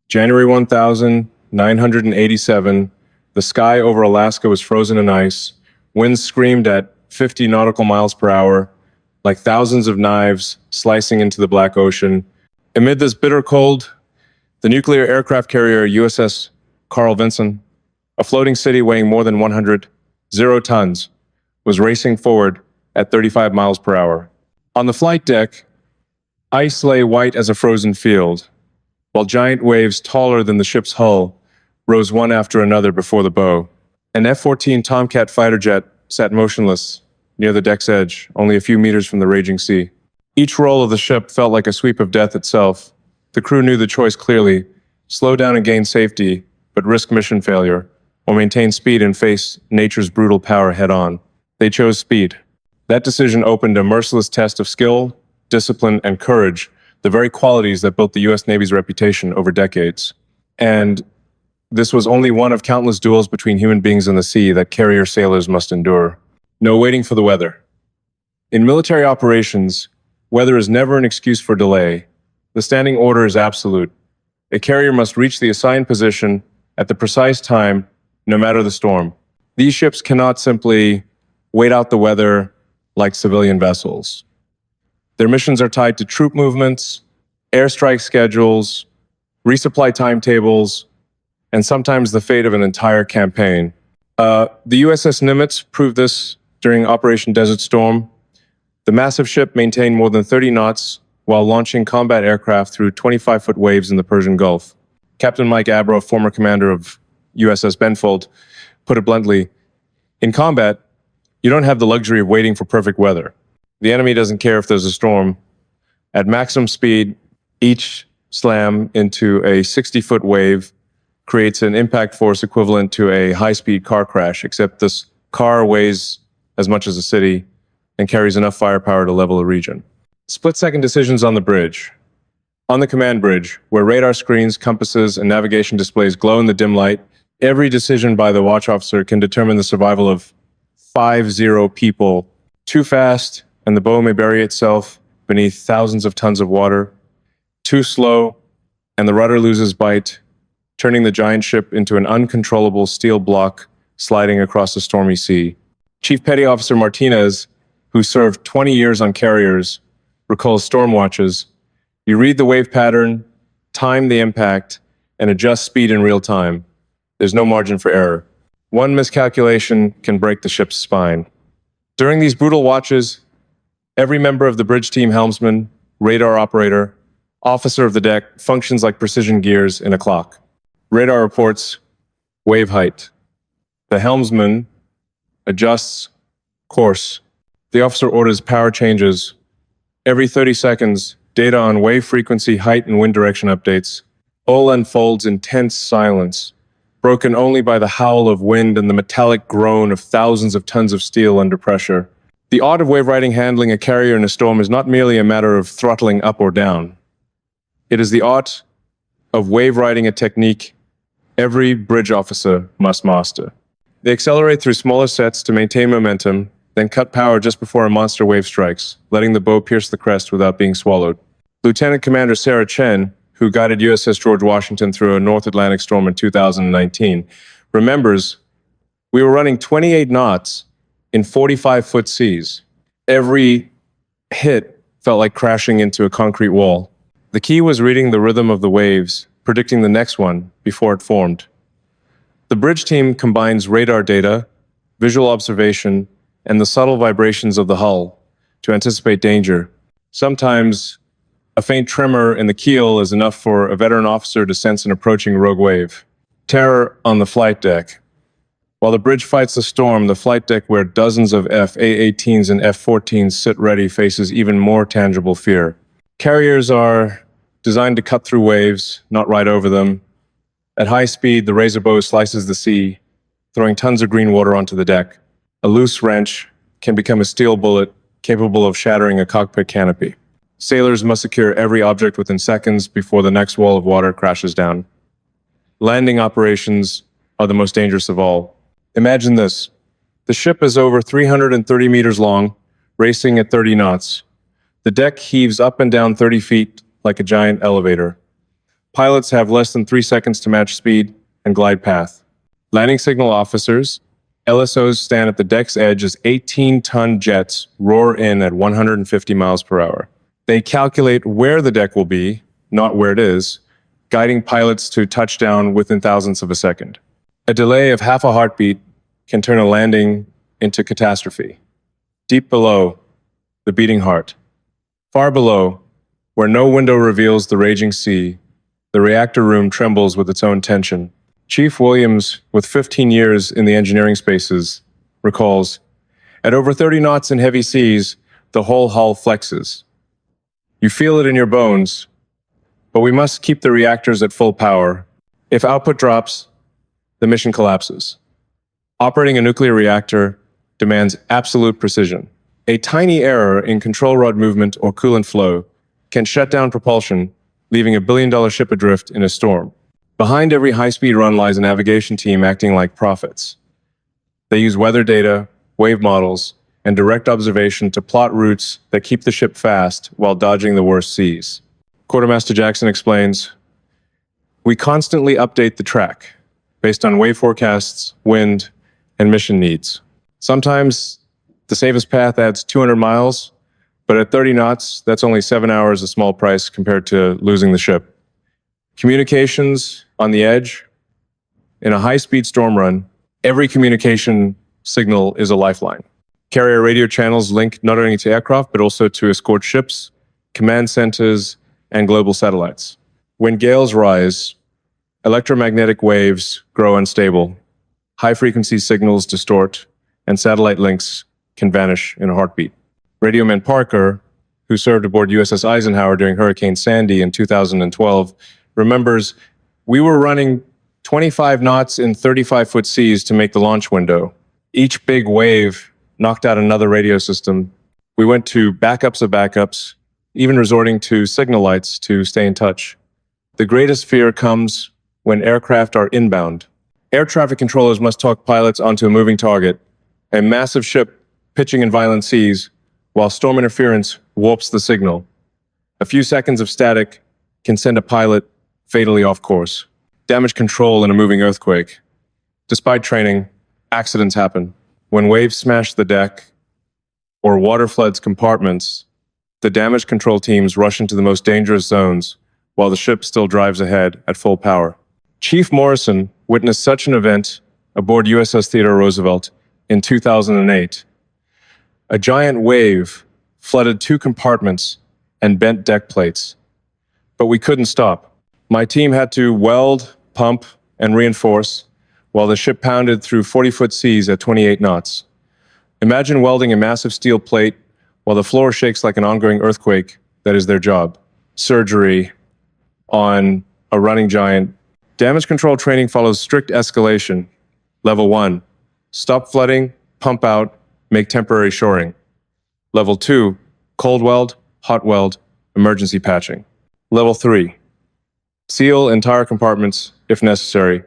January 1987, the sky over Alaska was frozen in ice. Winds screamed at 50 nautical miles per hour, like thousands of knives slicing into the Black Ocean. Amid this bitter cold, the nuclear aircraft carrier USS Carl Vinson, a floating city weighing more than 0 tons, was racing forward at 35 miles per hour. On the flight deck, ice lay white as a frozen field, while giant waves taller than the ship's hull rose one after another before the bow. An F-14 Tomcat fighter jet sat motionless near the deck's edge, only a few meters from the raging sea. Each roll of the ship felt like a sweep of death itself. The crew knew the choice clearly: slow down and gain safety, but risk mission failure, or maintain speed and face nature's brutal power head-on. They chose speed. That decision opened a merciless test of skill, discipline, and courage, the very qualities that built the U.S. Navy's reputation over decades. And this was only one of countless duels between human beings in the sea that carrier sailors must endure. No waiting for the weather. In military operations, weather is never an excuse for delay. The standing order is absolute. A carrier must reach the assigned position at the precise time, no matter the storm. These ships cannot simply wait out the weather like civilian vessels. Their missions are tied to troop movements, airstrike schedules, resupply timetables, and sometimes the fate of an entire campaign. The USS Nimitz proved this during Operation Desert Storm. The massive ship maintained more than 30 knots while launching combat aircraft through 25-foot waves in the Persian Gulf. Captain Mike Abro, former commander of USS Benfold, put it bluntly, in combat, you don't have the luxury of waiting for perfect weather. The enemy doesn't care if there's a storm. At maximum speed, each slam into a 60-foot wave creates an impact force equivalent to a high-speed car crash, except this car weighs as much as a city and carries enough firepower to level a region. Split-second decisions on the bridge. On the command bridge, where radar screens, compasses, and navigation displays glow in the dim light, every decision by the watch officer can determine the survival of 50 people. Too fast, and the bow may bury itself beneath thousands of tons of water. Too slow, and the rudder loses bite, turning the giant ship into an uncontrollable steel block sliding across the stormy sea. Chief Petty Officer Martinez, who served 20 years on carriers, recalls storm watches. You read the wave pattern, time the impact, and adjust speed in real time. There's no margin for error. One miscalculation can break the ship's spine. During these brutal watches, every member of the bridge team, helmsman, radar operator, officer of the deck, functions like precision gears in a clock. Radar reports wave height. The helmsman adjusts course. The officer orders power changes. Every 30 seconds, data on wave frequency, height, and wind direction updates. All unfolds in tense silence, broken only by the howl of wind and the metallic groan of thousands of tons of steel under pressure. The art of wave riding handling a carrier in a storm is not merely a matter of throttling up or down. It is the art of wave riding, a technique every bridge officer must master. They accelerate through smaller sets to maintain momentum, then cut power just before a monster wave strikes, letting the bow pierce the crest without being swallowed. Lieutenant Commander Sarah Chen, who guided USS George Washington through a North Atlantic storm in 2019, remembers, we were running 28 knots in 45-foot seas. Every hit felt like crashing into a concrete wall. The key was reading the rhythm of the waves, predicting the next one before it formed. The bridge team combines radar data, visual observation, and the subtle vibrations of the hull to anticipate danger. Sometimes, a faint tremor in the keel is enough for a veteran officer to sense an approaching rogue wave. Terror on the flight deck. While the bridge fights the storm, the flight deck where dozens of F-A-18s and F-14s sit ready faces even more tangible fear. Carriers are designed to cut through waves, not ride over them. At high speed, the razor bow slices the sea, throwing tons of green water onto the deck. A loose wrench can become a steel bullet capable of shattering a cockpit canopy. Sailors must secure every object within seconds before the next wall of water crashes down. Landing operations are the most dangerous of all. Imagine this. The ship is over 330 meters long, racing at 30 knots. The deck heaves up and down 30 feet like a giant elevator. Pilots have less than 3 seconds to match speed and glide path. Landing signal officers, LSOs, stand at the deck's edge as 18-ton jets roar in at 150 miles per hour. They calculate where the deck will be, not where it is, guiding pilots to touchdown within thousandths of a second. A delay of half a heartbeat can turn a landing into catastrophe. Deep below, the beating heart. Far below, where no window reveals the raging sea, the reactor room trembles with its own tension. Chief Williams, with 15 years in the engineering spaces, recalls, "At over 30 knots in heavy seas, the whole hull flexes. You feel it in your bones, but we must keep the reactors at full power. If output drops, the mission collapses." Operating a nuclear reactor demands absolute precision. A tiny error in control rod movement or coolant flow can shut down propulsion, leaving a billion-dollar ship adrift in a storm. Behind every high-speed run lies a navigation team acting like prophets. They use weather data, wave models, and direct observation to plot routes that keep the ship fast while dodging the worst seas. Quartermaster Jackson explains, "We constantly update the track based on wave forecasts, wind, and mission needs. Sometimes the safest path adds 200 miles, but at 30 knots, that's only 7 hours, a small price compared to losing the ship. Communications on the edge. In a high-speed storm run, every communication signal is a lifeline. Carrier radio channels link not only to aircraft, but also to escort ships, command centers, and global satellites. When gales rise, electromagnetic waves grow unstable, high-frequency signals distort, and satellite links can vanish in a heartbeat." Radioman Parker, who served aboard USS Eisenhower during Hurricane Sandy in 2012, remembers, "We were running 25 knots in 35-foot seas to make the launch window. Each big wave knocked out another radio system. We went to backups of backups, even resorting to signal lights to stay in touch. The greatest fear comes when aircraft are inbound. Air traffic controllers must talk pilots onto a moving target, a massive ship pitching in violent seas, while storm interference warps the signal. A few seconds of static can send a pilot fatally off course. Damage control in a moving earthquake. Despite training, accidents happen. When waves smash the deck or water floods compartments, the damage control teams rush into the most dangerous zones while the ship still drives ahead at full power." Chief Morrison witnessed such an event aboard USS Theodore Roosevelt in 2008. A giant wave flooded 2 compartments and bent deck plates. But we couldn't stop. My team had to weld, pump, and reinforce while the ship pounded through 40-foot seas at 28 knots. Imagine welding a massive steel plate while the floor shakes like an ongoing earthquake. That is their job. Surgery on a running giant. Damage control training follows strict escalation. Level 1, stop flooding, pump out, make temporary shoring. Level 2, cold weld, hot weld, emergency patching. Level 3, seal entire compartments if necessary,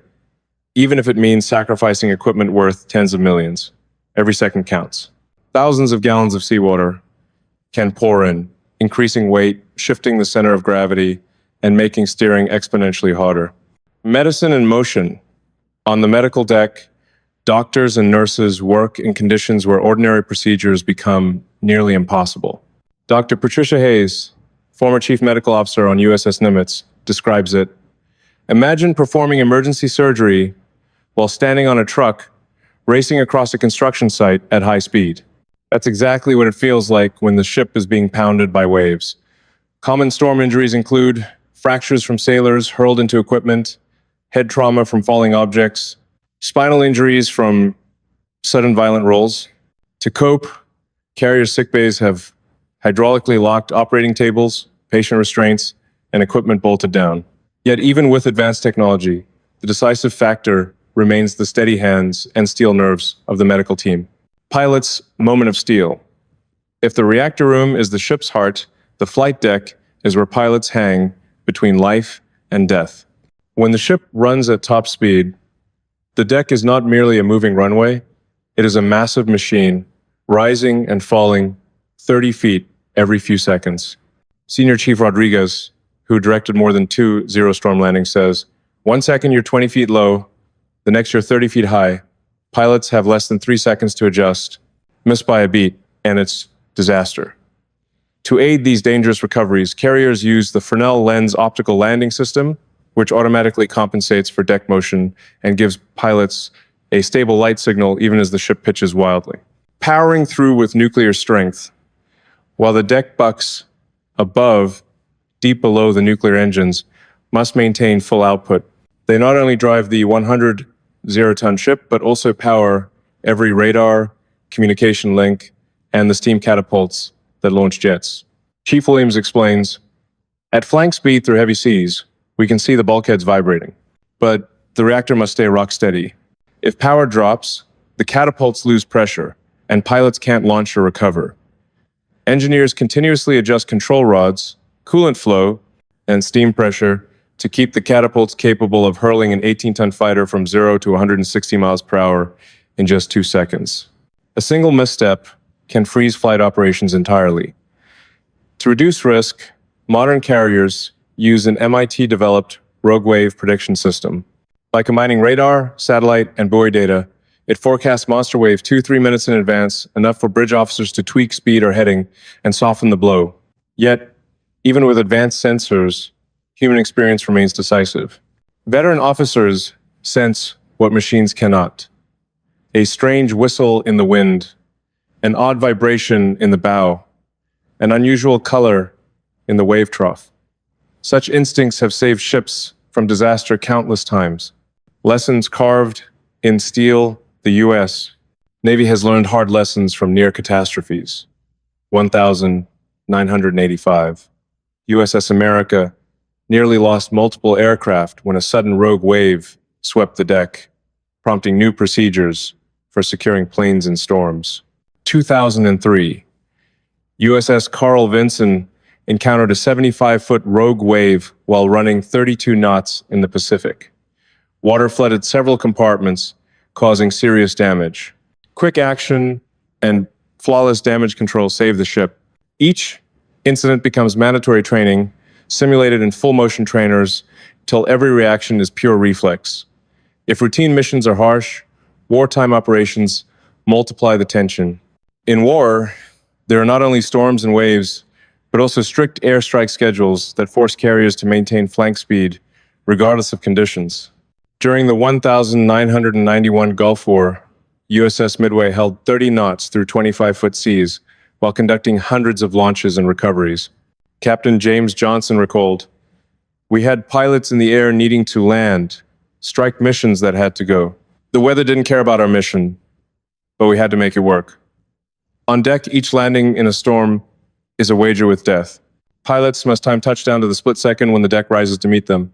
even if it means sacrificing equipment worth tens of millions. Every second counts. Thousands of gallons of seawater can pour in, increasing weight, shifting the center of gravity, and making steering exponentially harder. Medicine in motion. On the medical deck, doctors and nurses work in conditions where ordinary procedures become nearly impossible. Dr. Patricia Hayes, former chief medical officer on USS Nimitz, describes it. "Imagine performing emergency surgery while standing on a truck racing across a construction site at high speed. That's exactly what it feels like when the ship is being pounded by waves. Common storm injuries include fractures from sailors hurled into equipment, head trauma from falling objects, spinal injuries from sudden violent rolls. To cope, carrier sickbays have hydraulically locked operating tables, patient restraints, and equipment bolted down. Yet even with advanced technology, the decisive factor remains the steady hands and steel nerves of the medical team. Pilot's moment of steel. If the reactor room is the ship's heart, the flight deck is where pilots hang between life and death. When the ship runs at top speed, the deck is not merely a moving runway, it is a massive machine, rising and falling 30 feet every few seconds. Senior Chief Rodriguez, who directed more than 2 zero-storm landings, says, "One second you're 20 feet low, the next you're 30 feet high. Pilots have less than 3 seconds to adjust, miss by a beat, and it's disaster." To aid these dangerous recoveries, carriers use the Fresnel lens optical landing system, which automatically compensates for deck motion and gives pilots a stable light signal even as the ship pitches wildly. Powering through with nuclear strength, while the deck bucks above, deep below the nuclear engines, must maintain full output. They not only drive the 100 zero-ton ship, but also power every radar, communication link, and the steam catapults that launch jets. Chief Williams explains, "At flank speed through heavy seas, we can see the bulkheads vibrating, but the reactor must stay rock steady. If power drops, the catapults lose pressure, and pilots can't launch or recover. Engineers continuously adjust control rods, coolant flow, and steam pressure to keep the catapults capable of hurling an 18-ton fighter from 0 to 160 miles per hour in just 2 seconds. A single misstep can freeze flight operations entirely. To reduce risk, modern carriers use an MIT-developed rogue wave prediction system. By combining radar, satellite, and buoy data, it forecasts monster wave 2-3 minutes in advance, enough for bridge officers to tweak speed or heading and soften the blow. Yet, even with advanced sensors, human experience remains decisive. Veteran officers sense what machines cannot. A strange whistle in the wind, an odd vibration in the bow, an unusual color in the wave trough. Such instincts have saved ships from disaster countless times. Lessons carved in steel, the U.S. Navy has learned hard lessons from near catastrophes. 1985. USS America nearly lost multiple aircraft when a sudden rogue wave swept the deck, prompting new procedures for securing planes in storms. 2003. USS Carl Vinson encountered a 75-foot rogue wave while running 32 knots in the Pacific. Water flooded several compartments, causing serious damage. Quick action and flawless damage control saved the ship. Each incident becomes mandatory training, simulated in full-motion trainers, till every reaction is pure reflex. If routine missions are harsh, wartime operations multiply the tension. In war, there are not only storms and waves, but also strict airstrike schedules that force carriers to maintain flank speed, regardless of conditions. During the 1991 Gulf War, USS Midway held 30 knots through 25-foot seas while conducting hundreds of launches and recoveries. Captain James Johnson recalled, "We had pilots in the air needing to land, strike missions that had to go. The weather didn't care about our mission, but we had to make it work. On deck, each landing in a storm is a wager with death. Pilots must time touchdown to the split second when the deck rises to meet them.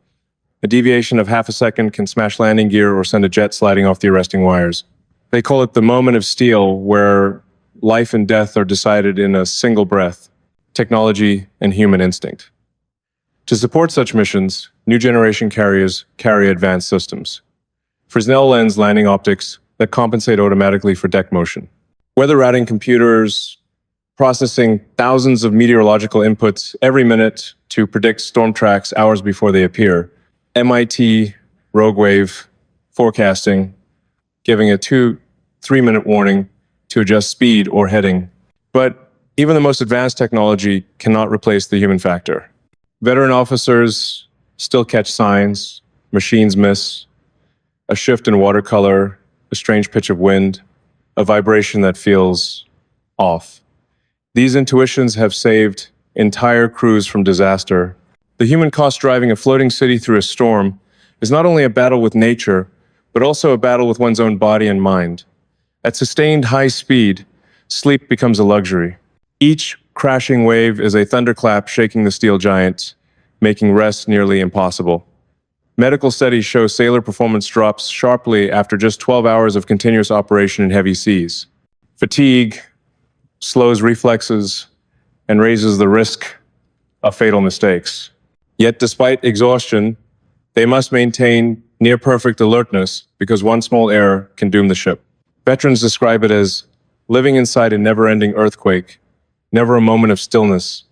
A deviation of half a second can smash landing gear or send a jet sliding off the arresting wires. They call it the moment of steel, where life and death are decided in a single breath, technology and human instinct." To support such missions, new generation carriers carry advanced systems. Fresnel lens landing optics that compensate automatically for deck motion. Weather routing computers processing thousands of meteorological inputs every minute to predict storm tracks hours before they appear. MIT rogue wave forecasting, giving a 2-3 minute warning to adjust speed or heading. But even the most advanced technology cannot replace the human factor. Veteran officers still catch signs, machines miss, a shift in watercolor, a strange pitch of wind, a vibration that feels off. These intuitions have saved entire crews from disaster. The human cost driving a floating city through a storm is not only a battle with nature, but also a battle with one's own body and mind. At sustained high speed, sleep becomes a luxury. Each crashing wave is a thunderclap shaking the steel giants, making rest nearly impossible. Medical studies show sailor performance drops sharply after just 12 hours of continuous operation in heavy seas. Fatigue slows reflexes and raises the risk of fatal mistakes. Yet despite exhaustion, they must maintain near-perfect alertness because one small error can doom the ship. Veterans describe it as living inside a never-ending earthquake, never a moment of stillness,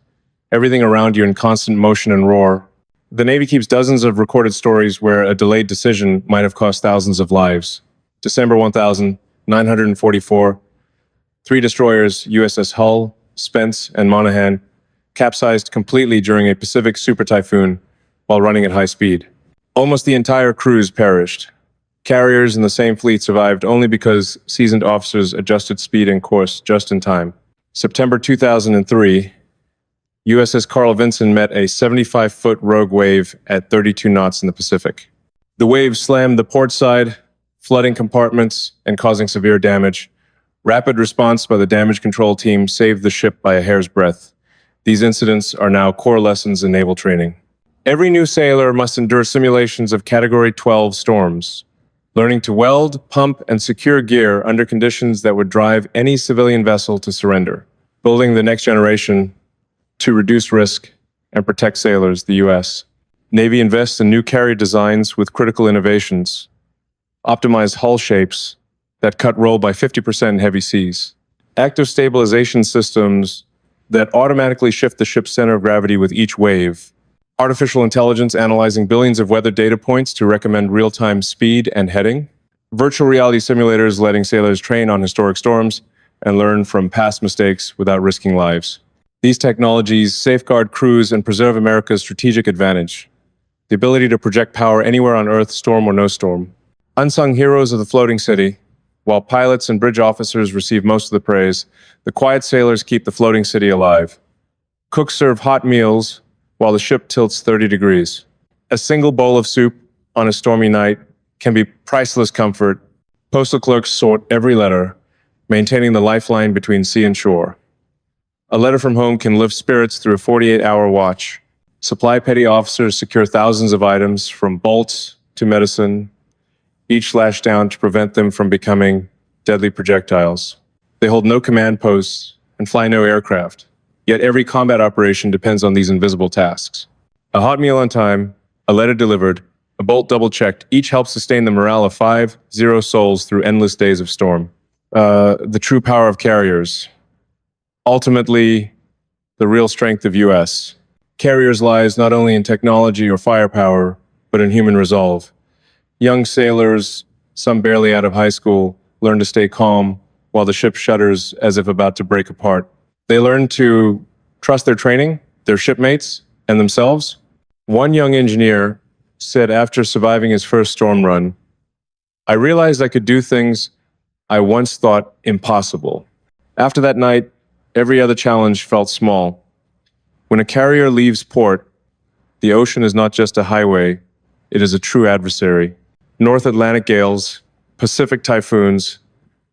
everything around you in constant motion and roar, The Navy keeps dozens of recorded stories where a delayed decision might have cost thousands of lives. December 1944, three destroyers, USS Hull, Spence, and Monaghan, capsized completely during a Pacific super typhoon while running at high speed. Almost the entire crews perished. Carriers in the same fleet survived only because seasoned officers adjusted speed and course just in time. September 2003, USS Carl Vinson met a 75-foot rogue wave at 32 knots in the Pacific. The wave slammed the port side, flooding compartments and causing severe damage. Rapid response by the damage control team saved the ship by a hair's breadth. These incidents are now core lessons in naval training. Every new sailor must endure simulations of Category 12 storms, learning to weld, pump, and secure gear under conditions that would drive any civilian vessel to surrender. Building the next generation to reduce risk and protect sailors, the U.S. Navy invests in new carrier designs with critical innovations, optimized hull shapes that cut roll by 50% in heavy seas, active stabilization systems that automatically shift the ship's center of gravity with each wave, artificial intelligence analyzing billions of weather data points to recommend real-time speed and heading, virtual reality simulators letting sailors train on historic storms and learn from past mistakes without risking lives. These technologies safeguard crews and preserve America's strategic advantage, the ability to project power anywhere on Earth, storm or no storm. Unsung heroes of the floating city. While pilots and bridge officers receive most of the praise, the quiet sailors keep the floating city alive. Cooks serve hot meals while the ship tilts 30 degrees. A single bowl of soup on a stormy night can be priceless comfort. Postal clerks sort every letter, maintaining the lifeline between sea and shore. A letter from home can lift spirits through a 48-hour watch. Supply petty officers secure thousands of items, from bolts to medicine, each lashed down to prevent them from becoming deadly projectiles. They hold no command posts and fly no aircraft, yet every combat operation depends on these invisible tasks. A hot meal on time, a letter delivered, a bolt double-checked, each helps sustain the morale of 50 souls through endless days of storm. The true power of carriers. Ultimately, the real strength of U.S. Carriers lies not only in technology or firepower, but in human resolve. Young sailors, some barely out of high school, learn to stay calm while the ship shudders as if about to break apart. They learn to trust their training, their shipmates, and themselves. One young engineer said after surviving his first storm run, "I realized I could do things I once thought impossible." After that night, every other challenge felt small. When a carrier leaves port, the ocean is not just a highway, it is a true adversary. North Atlantic gales, Pacific typhoons,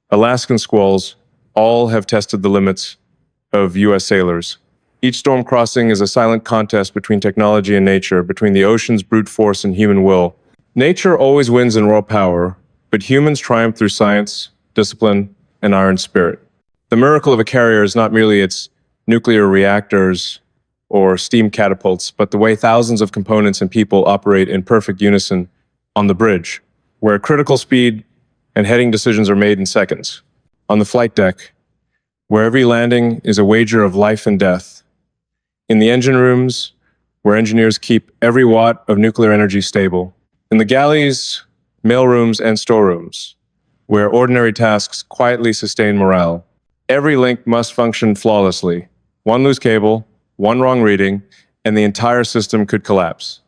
Alaskan squalls, all have tested the limits of U.S. sailors. Each storm crossing is a silent contest between technology and nature, between the ocean's brute force and human will. Nature always wins in raw power, but humans triumph through science, discipline, and iron spirit. The miracle of a carrier is not merely its nuclear reactors or steam catapults, but the way thousands of components and people operate in perfect unison on the bridge, where critical speed and heading decisions are made in seconds. On the flight deck, where every landing is a wager of life and death. In the engine rooms, where engineers keep every watt of nuclear energy stable. In the galleys, mailrooms, and storerooms, where ordinary tasks quietly sustain morale. Every link must function flawlessly. One loose cable, one wrong reading, and the entire system could collapse.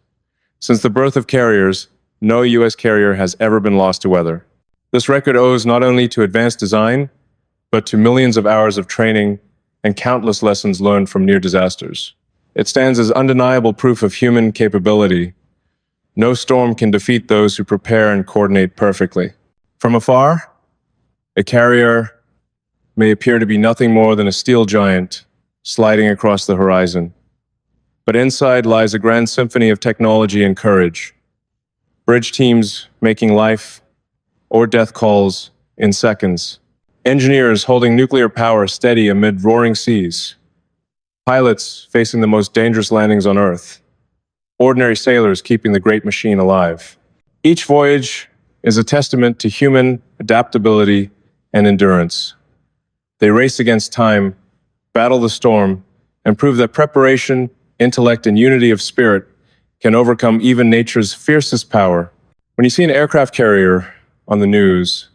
Since the birth of carriers, no U.S. carrier has ever been lost to weather. This record owes not only to advanced design, but to millions of hours of training and countless lessons learned from near disasters. It stands as undeniable proof of human capability. No storm can defeat those who prepare and coordinate perfectly. From afar, a carrier may appear to be nothing more than a steel giant sliding across the horizon. But inside lies a grand symphony of technology and courage. Bridge teams making life or death calls in seconds. Engineers holding nuclear power steady amid roaring seas. Pilots facing the most dangerous landings on Earth. Ordinary sailors keeping the great machine alive. Each voyage is a testament to human adaptability and endurance. They race against time, battle the storm, and prove that preparation, intellect, and unity of spirit can overcome even nature's fiercest power. When you see an aircraft carrier on the news,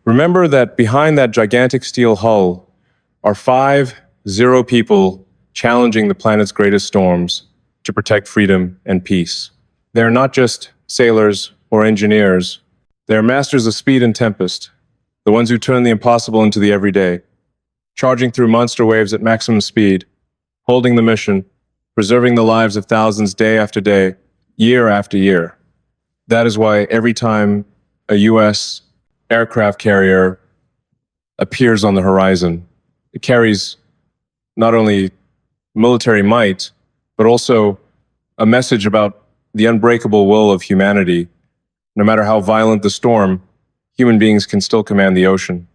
remember that behind that gigantic steel hull are 50 people challenging the planet's greatest storms to protect freedom and peace. They are not just sailors or engineers. They are masters of speed and tempest, the ones who turn the impossible into the everyday, charging through monster waves at maximum speed, holding the mission, preserving the lives of thousands day after day, year after year. That is why every time a U.S. aircraft carrier appears on the horizon, it carries not only military might, but also a message about the unbreakable will of humanity. No matter how violent the storm, human beings can still command the ocean.